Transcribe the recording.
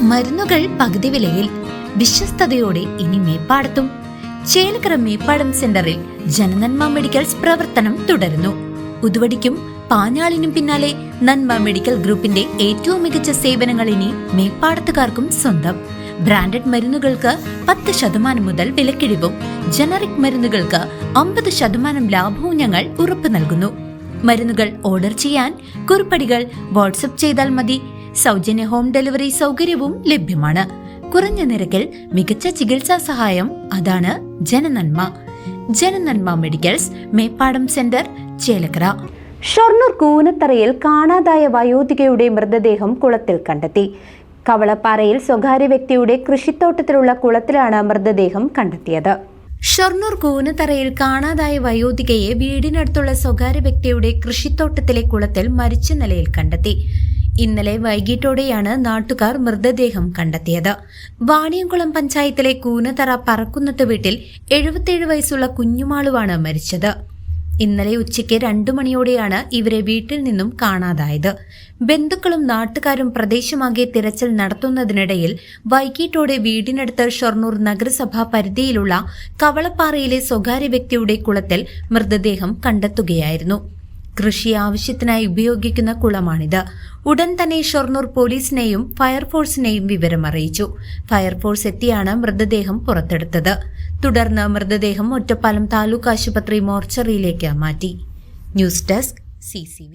മരുന്നുകൾ പകുതി വിലയിൽ വിശ്വസ്തയോടെ ഇനി മേപ്പാടത്തും. ചേലക്കര മേപ്പാടം സെന്ററിൽ ജനനന്മ മെഡിക്കൽസ് പ്രവർത്തനം തുടരുന്നു. ഉതുവടിക്കും പാഞ്ഞാളിനും പിന്നാലെ നന്മ മെഡിക്കൽ ഗ്രൂപ്പിന്റെ ഏറ്റവും മികച്ച സേവനങ്ങൾ ഇനി മേപ്പാടത്തുകാർക്കും സ്വന്തം. ബ്രാൻഡഡ് മരുന്നുകൾക്ക് 10% മുതൽ വിലക്കിഴിവും ജനറിക് മരുന്നുകൾക്ക് 50% ലാഭവും ഞങ്ങൾ ഉറപ്പു നൽകുന്നു. മരുന്നുകൾ ഓർഡർ ചെയ്യാൻ കുറിപ്പടികൾ വാട്സ്ആപ്പ് ചെയ്താൽ മതി. സൗജന്യ ഹോം ഡെലിവറി സൗകര്യവും ലഭ്യമാണ്. കുറഞ്ഞ നിരക്കിൽ മികച്ച ചികിത്സാ സഹായം. അതാണ് ജനനന്മ. ജനനന്മ മെഡിക്കൽസ്, മേപ്പാടം സെന്റർ, ചേലക്കര. ഷൊർണൂർ കൂനത്തറയിൽ കാണാതായ വയോധികയുടെ മൃതദേഹം കുളത്തിൽ കണ്ടെത്തി. കവളപ്പാറയിൽ സ്വകാര്യ വ്യക്തിയുടെ കൃഷിത്തോട്ടത്തിലുള്ള കുളത്തിലാണ് മൃതദേഹം കണ്ടെത്തിയത്. ഷൊർണൂർ കൂനത്തറയിൽ കാണാതായ വയോധികയെ വീടിനടുത്തുള്ള സ്വകാര്യ വ്യക്തിയുടെ കൃഷിത്തോട്ടത്തിലെ കുളത്തിൽ മരിച്ച നിലയിൽ കണ്ടെത്തി. ഇന്നലെ വൈകിട്ടോടെയാണ് നാട്ടുകാർ മൃതദേഹം കണ്ടെത്തിയത്. വാണിയംകുളം പഞ്ചായത്തിലെ കൂനത്തറ പറക്കുന്നത്ത് വീട്ടിൽ 77 വയസ്സുള്ള കുഞ്ഞുമാളുവാണ് മരിച്ചത്. ഇന്നലെ ഉച്ചയ്ക്ക് 2 മണിയോടെയാണ് ഇവരെ വീട്ടിൽ നിന്നും കാണാതായത്. ബന്ധുക്കളും നാട്ടുകാരും പ്രദേശമാകെ തിരച്ചിൽ നടത്തുന്നതിനിടയിൽ വൈകിട്ടോടെ വീടിനടുത്ത് ഷൊർണൂർ നഗരസഭാ പരിധിയിലുള്ള കവളപ്പാറയിലെ സ്വകാര്യ വ്യക്തിയുടെ കുളത്തിൽ മൃതദേഹം കണ്ടെത്തുകയായിരുന്നു. കൃഷി ആവശ്യത്തിനായി ഉപയോഗിക്കുന്ന കുളമാണിത്. ഉടൻ തന്നെ ഷൊർണൂർ പോലീസിനെയും ഫയർഫോഴ്സിനെയും വിവരം അറിയിച്ചു. ഫയർഫോഴ്സ് എത്തിയാണ് മൃതദേഹം പുറത്തെടുത്തത്. തുടർന്ന് മൃതദേഹം ഒറ്റപ്പാലം താലൂക്ക് ആശുപത്രി മോർച്ചറിയിലേക്ക് മാറ്റി. News desk CCV.